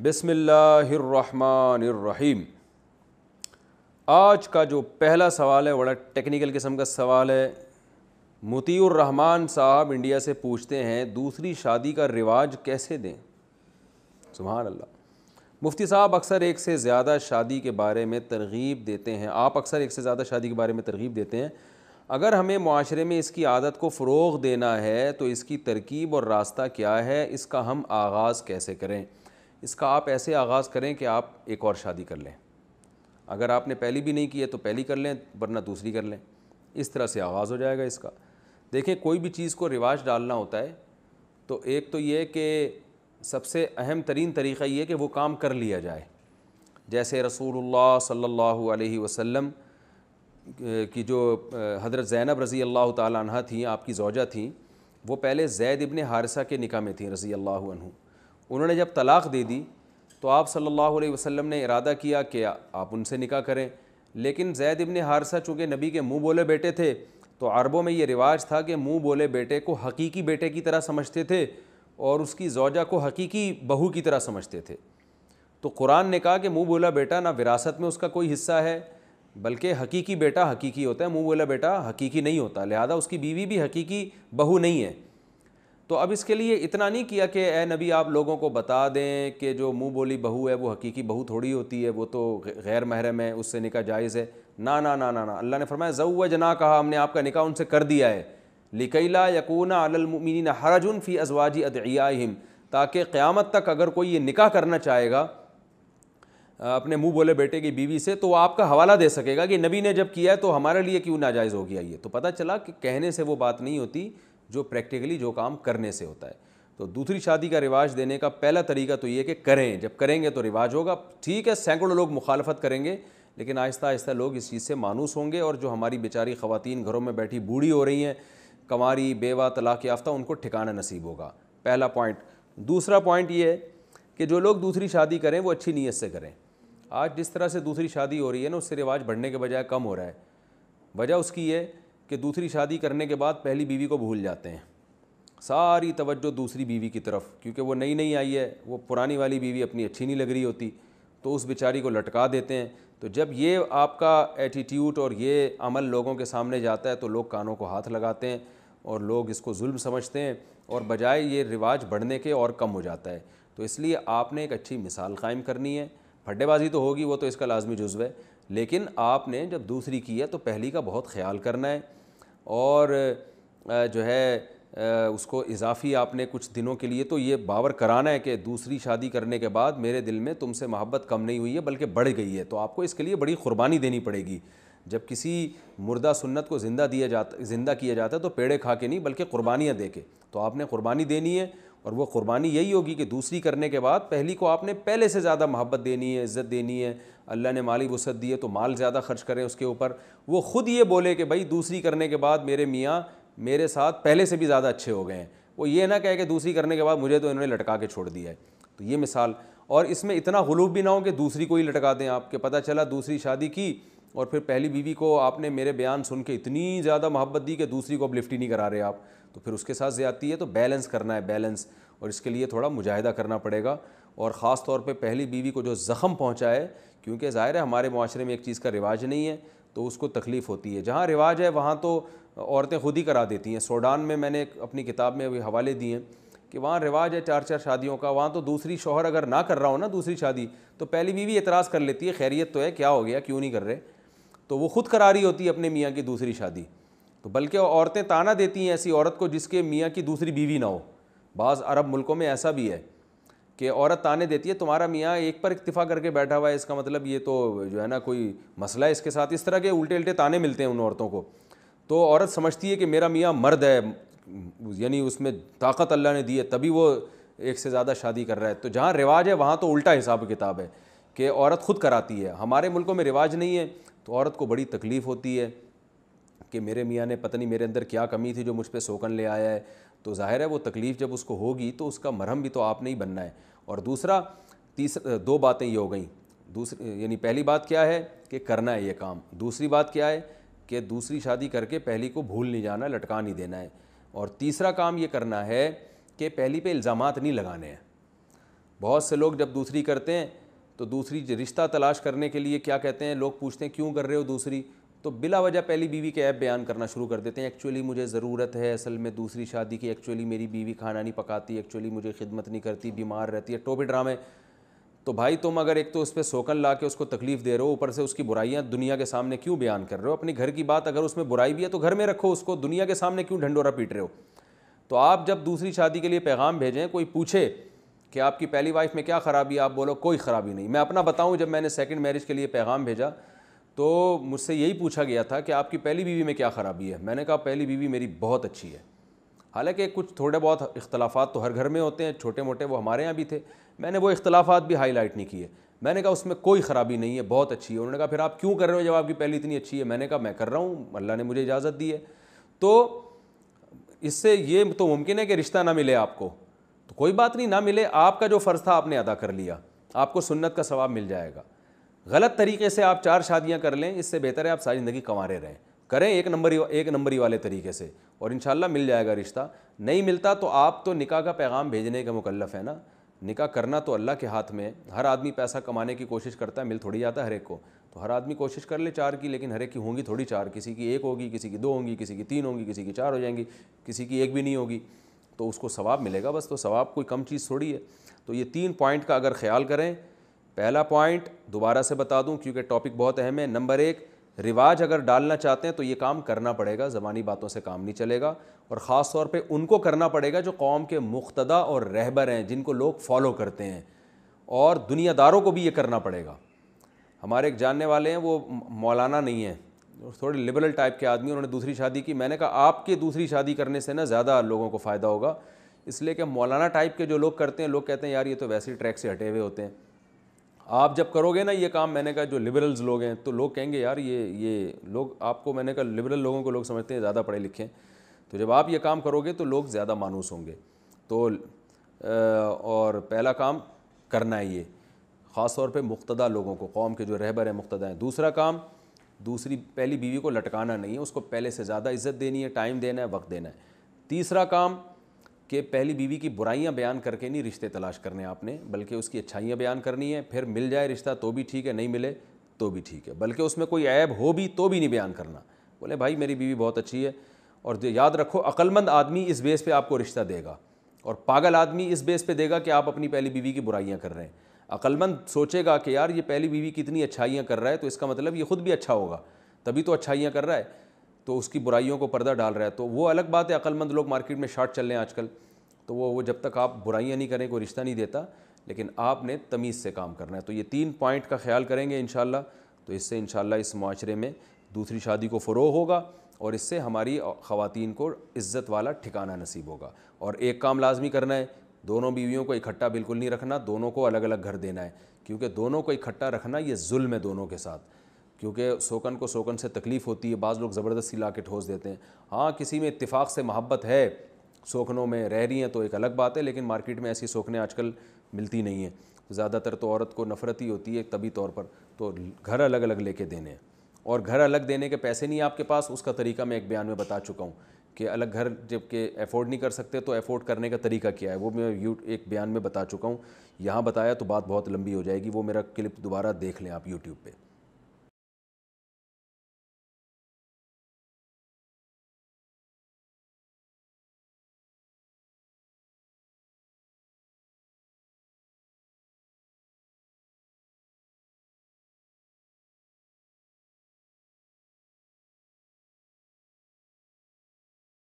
بسم اللہ الرحمن الرحیم۔ آج کا جو پہلا سوال ہے بڑا ٹیکنیکل قسم کا سوال ہے۔ مطیع الرحمان صاحب انڈیا سے پوچھتے ہیں دوسری شادی کا رواج کیسے دیں؟ سبحان اللہ۔ مفتی صاحب اکثر ایک سے زیادہ شادی کے بارے میں ترغیب دیتے ہیں، آپ اکثر ایک سے زیادہ شادی کے بارے میں ترغیب دیتے ہیں، اگر ہمیں معاشرے میں اس کی عادت کو فروغ دینا ہے تو اس کی ترکیب اور راستہ کیا ہے، اس کا ہم آغاز کیسے کریں؟ اس کا آپ ایسے آغاز کریں کہ آپ ایک اور شادی کر لیں، اگر آپ نے پہلی بھی نہیں کی ہے تو پہلی کر لیں ورنہ دوسری کر لیں، اس طرح سے آغاز ہو جائے گا اس کا۔ دیکھیں کوئی بھی چیز کو رواج ڈالنا ہوتا ہے تو ایک تو یہ کہ سب سے اہم ترین طریقہ یہ کہ وہ کام کر لیا جائے، جیسے رسول اللہ صلی اللہ علیہ وسلم کی جو حضرت زینب رضی اللہ تعالیٰ عنہ تھیں، آپ کی زوجہ تھیں، وہ پہلے زید ابن حارثہ کے نکاح میں تھیں رضی اللہ عنہ۔ انہوں نے جب طلاق دے دی تو آپ صلی اللہ علیہ وسلم نے ارادہ کیا کہ آپ ان سے نکاح کریں، لیکن زید ابن حارثہ چونکہ نبی کے منہ بولے بیٹے تھے تو عربوں میں یہ رواج تھا کہ منہ بولے بیٹے کو حقیقی بیٹے کی طرح سمجھتے تھے اور اس کی زوجہ کو حقیقی بہو کی طرح سمجھتے تھے۔ تو قرآن نے کہا کہ منہ بولا بیٹا نہ وراثت میں اس کا کوئی حصہ ہے، بلکہ حقیقی بیٹا حقیقی ہوتا ہے، منہ بولا بیٹا حقیقی نہیں ہوتا، لہذا اس کی بیوی بھی حقیقی بہو نہیں ہے۔ تو اب اس کے لیے اتنا نہیں کیا کہ اے نبی آپ لوگوں کو بتا دیں کہ جو منہ بولی بہو ہے وہ حقیقی بہو تھوڑی ہوتی ہے، وہ تو غیر محرم ہے، اس سے نکاح جائز ہے۔ نا نا نا نا نا، اللہ نے فرمایا زوجنا، کہا ہم نے آپ کا نکاح ان سے کر دیا ہے، لکی لا یکون علی المؤمنین حرج فی ازواج ادعیائہم، تاکہ قیامت تک اگر کوئی یہ نکاح کرنا چاہے گا اپنے منہ بولے بیٹے کی بیوی سے تو وہ آپ کا حوالہ دے سکے گا کہ نبی نے جب کیا ہے تو ہمارے لیے کیوں ناجائز ہو گیا یہ۔ تو پتہ چلا کہ کہنے سے وہ بات نہیں ہوتی جو پریکٹیکلی جو کام کرنے سے ہوتا ہے۔ تو دوسری شادی کا رواج دینے کا پہلا طریقہ تو یہ کہ کریں، جب کریں گے تو رواج ہوگا۔ ٹھیک ہے سینکڑوں لوگ مخالفت کریں گے لیکن آہستہ آہستہ لوگ اس چیز سے مانوس ہوں گے، اور جو ہماری بیچاری خواتین گھروں میں بیٹھی بوڑھی ہو رہی ہیں، کنواری بیوہ طلاق یافتہ، ان کو ٹھکانہ نصیب ہوگا۔ پہلا پوائنٹ۔ دوسرا پوائنٹ یہ ہے کہ جو لوگ دوسری شادی کریں وہ اچھی نیت سے کریں۔ آج جس طرح سے دوسری شادی ہو رہی ہے نا، اس سے رواج بڑھنے کے بجائے کم ہو رہا ہے۔ وجہ اس کی یہ کہ دوسری شادی کرنے کے بعد پہلی بیوی کو بھول جاتے ہیں، ساری توجہ دوسری بیوی کی طرف، کیونکہ وہ نئی نئی آئی ہے، وہ پرانی والی بیوی اپنی اچھی نہیں لگ رہی ہوتی تو اس بیچاری کو لٹکا دیتے ہیں۔ تو جب یہ آپ کا ایٹیٹیوڈ اور یہ عمل لوگوں کے سامنے جاتا ہے تو لوگ کانوں کو ہاتھ لگاتے ہیں اور لوگ اس کو ظلم سمجھتے ہیں، اور بجائے یہ رواج بڑھنے کے اور کم ہو جاتا ہے۔ تو اس لیے آپ نے ایک اچھی مثال قائم کرنی ہے۔ پھڈے بازی تو ہوگی، وہ تو اس کا لازمی جزو ہے، لیکن آپ نے جب دوسری کی ہے تو پہلی کا بہت خیال کرنا ہے، اور جو ہے اس کو اضافی آپ نے کچھ دنوں کے لیے تو یہ باور کرانا ہے کہ دوسری شادی کرنے کے بعد میرے دل میں تم سے محبت کم نہیں ہوئی ہے بلکہ بڑھ گئی ہے۔ تو آپ کو اس کے لیے بڑی قربانی دینی پڑے گی۔ جب کسی مردہ سنت کو زندہ کیا جاتا ہے تو پیڑے کھا کے نہیں بلکہ قربانیاں دے کے، تو آپ نے قربانی دینی ہے، اور وہ قربانی یہی ہوگی کہ دوسری کرنے کے بعد پہلی کو آپ نے پہلے سے زیادہ محبت دینی ہے، عزت دینی ہے۔ اللہ نے مالی وسعت دی ہے تو مال زیادہ خرچ کریں اس کے اوپر۔ وہ خود یہ بولے کہ بھائی دوسری کرنے کے بعد میرے میاں میرے ساتھ پہلے سے بھی زیادہ اچھے ہو گئے ہیں، وہ یہ نہ کہے کہ دوسری کرنے کے بعد مجھے تو انہوں نے لٹکا کے چھوڑ دیا ہے۔ تو یہ مثال، اور اس میں اتنا غلو بھی نہ ہو کہ دوسری کو ہی لٹکا دیں آپ، کے پتہ چلا دوسری شادی کی اور پھر پہلی بیوی کو آپ نے میرے بیان سن کے اتنی زیادہ محبت دی کہ دوسری کو اب لفٹ ہی نہیں کرا رہے آپ، تو پھر اس کے ساتھ زیادتی ہے۔ تو بیلنس کرنا ہے، بیلنس، اور اس کے لیے تھوڑا مجاہدہ کرنا پڑے گا، اور خاص طور پہ پہلی بیوی کو جو زخم پہنچا ہے، کیونکہ ظاہر ہے ہمارے معاشرے میں ایک چیز کا رواج نہیں ہے تو اس کو تکلیف ہوتی ہے۔ جہاں رواج ہے وہاں تو عورتیں خود ہی کرا دیتی ہیں۔ سوڈان میں میں نے اپنی کتاب میں ابھی حوالے دیے ہیں کہ وہاں رواج ہے 4 شادیوں کا، وہاں تو دوسری شوہر اگر نہ کر رہا ہو نا دوسری شادی تو پہلی بیوی اعتراض کر لیتی ہے، خیریت تو ہے، کیا ہو گیا، کیوں نہیں کر رہے، تو وہ خود کرا رہی ہوتی ہے اپنے میاں کی دوسری شادی۔ تو بلکہ عورتیں تانا دیتی ہیں ایسی عورت کو جس کے میاں کی دوسری بیوی نہ ہو۔ بعض عرب ملکوں میں ایسا بھی ہے کہ عورت تانے دیتی ہے تمہارا میاں ایک پر اکتفا کر کے بیٹھا ہوا ہے، اس کا مطلب یہ تو جو ہے نا کوئی مسئلہ ہے اس کے ساتھ۔ اس طرح کے الٹے الٹے تانے ملتے ہیں ان عورتوں کو۔ تو عورت سمجھتی ہے کہ میرا میاں مرد ہے، یعنی اس میں طاقت اللہ نے دی ہے تبھی وہ ایک سے زیادہ شادی کر رہا ہے۔ تو جہاں رواج ہے وہاں تو الٹا حساب کتاب ہے کہ عورت خود کراتی ہے۔ ہمارے ملکوں میں رواج نہیں ہے تو عورت کو بڑی تکلیف ہوتی ہے کہ میرے میاں نے پتہ نہیں میرے اندر کیا کمی تھی جو مجھ پہ سوکن لے آیا ہے۔ تو ظاہر ہے وہ تکلیف جب اس کو ہوگی تو اس کا مرہم بھی تو آپ نے ہی بننا ہے۔ اور دوسرا 2 باتیں یہ ہو گئیں، یعنی پہلی بات کیا ہے کہ کرنا ہے یہ کام، دوسری بات کیا ہے کہ دوسری شادی کر کے پہلی کو بھول نہیں جانا، لٹکا نہیں دینا ہے، اور تیسرا کام یہ کرنا ہے کہ پہلی پہ الزامات نہیں لگانے ہیں۔ بہت سے لوگ جب دوسری کرتے ہیں تو دوسری رشتہ تلاش کرنے کے لیے کیا کہتے ہیں، لوگ پوچھتے ہیں کیوں کر رہے ہو دوسری، تو بلا وجہ پہلی بیوی کے عیب بیان کرنا شروع کر دیتے ہیں. ایکچولی مجھے ضرورت ہے اصل میں دوسری شادی کی، ایکچولی میری بیوی کھانا نہیں پکاتی، ایکچولی مجھے خدمت نہیں کرتی، بیمار رہتی ہے، ٹوپے ڈرامے. تو بھائی تم اگر ایک تو اس پہ سوکن لا کے اس کو تکلیف دے رہے ہو، اوپر سے اس کی برائیاں دنیا کے سامنے کیوں بیان کر رہے ہو؟ اپنی گھر کی بات اگر اس میں برائی بھی ہے تو گھر میں رکھو، اس کو دنیا کے سامنے کیوں ڈھنڈورا پیٹ رہے ہو؟ تو آپ جب دوسری شادی کے لیے پیغام بھیجیں، کوئی پوچھے کہ آپ کی پہلی وائف میں کیا خرابی ہے، آپ بولو کوئی خرابی نہیں. میں اپنا بتاؤں، جب میں نے سیکنڈ میرج کے لیے پیغام بھیجا تو مجھ سے یہی پوچھا گیا تھا کہ آپ کی پہلی بیوی میں کیا خرابی ہے. میں نے کہا پہلی بیوی میری بہت اچھی ہے. حالانکہ کچھ تھوڑے بہت اختلافات تو ہر گھر میں ہوتے ہیں، چھوٹے موٹے، وہ ہمارے یہاں بھی تھے. میں نے وہ اختلافات بھی ہائی لائٹ نہیں کیے. میں نے کہا اس میں کوئی خرابی نہیں ہے، بہت اچھی ہے. انہوں نے کہا پھر آپ کیوں کر رہے ہو جب آپ کی پہلی اتنی اچھی ہے؟ میں نے کہا میں کر رہا ہوں، اللہ نے مجھے اجازت دی ہے. تو اس سے یہ تو ممکن ہے کہ رشتہ نہ ملے آپ کو، تو کوئی بات نہیں، نہ ملے، آپ کا جو فرض تھا آپ نے ادا کر لیا، آپ کو سنت کا ثواب مل جائے گا. غلط طریقے سے آپ 4 شادیاں کر لیں، اس سے بہتر ہے آپ ساری زندگی کنوارے رہیں. کریں ایک نمبری والے طریقے سے، اور انشاءاللہ مل جائے گا رشتہ. نہیں ملتا تو آپ تو نکاح کا پیغام بھیجنے کا مکلف ہے نا. نکاح کرنا تو اللہ کے ہاتھ میں ہے. ہر آدمی پیسہ کمانے کی کوشش کرتا ہے، مل تھوڑی جاتا ہے ہر ایک کو. تو ہر آدمی کوشش کر لے 4 کی، لیکن ہر ایک کی ہوں گی تھوڑی 4. کسی کی 1 ہوگی، کسی کی 2 ہوں گی، کسی کی 3 ہوں گی، کسی کی 4 ہو جائیں گی، کسی کی 1 بھی نہیں ہوگی. تو اس کو ثواب ملے گا بس. تو ثواب کوئی کم چیز تھوڑی ہے. تو یہ 3 پوائنٹ کا اگر خیال کریں. پہلا پوائنٹ دوبارہ سے بتا دوں کیونکہ ٹاپک بہت اہم ہے. نمبر 1، رواج اگر ڈالنا چاہتے ہیں تو یہ کام کرنا پڑے گا، زبانی باتوں سے کام نہیں چلے گا. اور خاص طور پہ ان کو کرنا پڑے گا جو قوم کے مقتدا اور رہبر ہیں، جن کو لوگ فالو کرتے ہیں. اور دنیا داروں کو بھی یہ کرنا پڑے گا. ہمارے ایک جاننے والے ہیں، وہ مولانا نہیں ہیں، تھوڑے لبرل ٹائپ کے آدمی، انہوں نے دوسری شادی کی. میں نے کہا آپ کے دوسری شادی کرنے سے نا زیادہ لوگوں کو فائدہ ہوگا، اس لیے کہ مولانا ٹائپ کے جو لوگ کرتے ہیں، لوگ کہتے ہیں یار یہ تو ویسے ہی ٹریک سے ہٹے ہوئے ہوتے ہیں. آپ جب کرو گے نا یہ کام، میں نے کہا جو لبرلز لوگ ہیں تو لوگ کہیں گے یار یہ لوگ آپ کو، میں نے کہا لبرل لوگوں کو لوگ سمجھتے ہیں زیادہ پڑھے لکھے ہیں. تو جب آپ یہ کام کرو گے تو لوگ زیادہ مانوس ہوں گے. تو اور پہلا کام کرنا ہے یہ، خاص طور پہ مقتدا لوگوں کو، قوم کے جو رہبر ہیں، مقتدا ہیں. دوسرا کام، پہلی بیوی کو لٹکانا نہیں ہے، اس کو پہلے سے زیادہ عزت دینی ہے، ٹائم دینا ہے، وقت دینا ہے. تیسرا کام کہ پہلی بیوی کی برائیاں بیان کر کے نہیں رشتے تلاش کرنے آپ نے، بلکہ اس کی اچھائیاں بیان کرنی ہے. پھر مل جائے رشتہ تو بھی ٹھیک ہے، نہیں ملے تو بھی ٹھیک ہے، بلکہ اس میں کوئی عیب ہو بھی تو بھی نہیں بیان کرنا. بولے بھائی میری بیوی بہت اچھی ہے. اور یاد رکھو عقل مند آدمی اس بیس پہ آپ کو رشتہ دے گا، اور پاگل آدمی اس بیس پہ دے گا کہ آپ اپنی پہلی بیوی کی برائیاں کر رہے ہیں. عقل مند سوچے گا کہ یار یہ پہلی بیوی کتنی اچھائیاں کر رہا ہے، تو اس کا مطلب یہ خود بھی اچھا ہوگا، تبھی تو اچھائیاں کر رہا ہے، تو اس کی برائیوں کو پردہ ڈال رہا ہے. تو وہ الگ بات ہے. عقل مند لوگ مارکیٹ میں شارٹ چل رہے ہیں آج کل، تو وہ جب تک آپ برائیاں نہیں کریں کوئی رشتہ نہیں دیتا. لیکن آپ نے تمیز سے کام کرنا ہے. تو یہ 3 پوائنٹ کا خیال کریں گے انشاءاللہ، تو اس سے انشاءاللہ اس معاشرے میں دوسری شادی کو فروغ ہوگا، اور اس سے ہماری خواتین کو عزت والا ٹھکانہ نصیب ہوگا. اور ایک کام لازمی کرنا ہے، دونوں بیویوں کو اکٹھا بالکل نہیں رکھنا، دونوں کو الگ الگ گھر دینا ہے. کیونکہ دونوں کو اکٹھا رکھنا یہ ظلم ہے دونوں کے ساتھ، کیونکہ سوکن کو سوکن سے تکلیف ہوتی ہے. بعض لوگ زبردستی لا کے ٹھوس دیتے ہیں. ہاں کسی میں اتفاق سے محبت ہے، سوکنوں میں رہ رہی ہیں تو ایک الگ بات ہے، لیکن مارکیٹ میں ایسی سوکھنے آج کل ملتی نہیں ہیں. زیادہ تر تو عورت کو نفرت ہی ہوتی ہے طبی طور پر. تو گھر الگ الگ لے کے دینے ہیں. اور گھر الگ دینے کے پیسے نہیں آپ کے پاس، اس کا طریقہ میں ایک بیان میں بتا چکا ہوں کہ الگ گھر جب کہ افورڈ نہیں کر سکتے تو افورڈ کرنے کا طریقہ کیا ہے، وہ میں ایک بیان میں بتا چکا ہوں. یہاں بتایا تو بات بہت لمبی ہو جائے گی، وہ میرا کلپ دوبارہ دیکھ لیں آپ یوٹیوب پہ.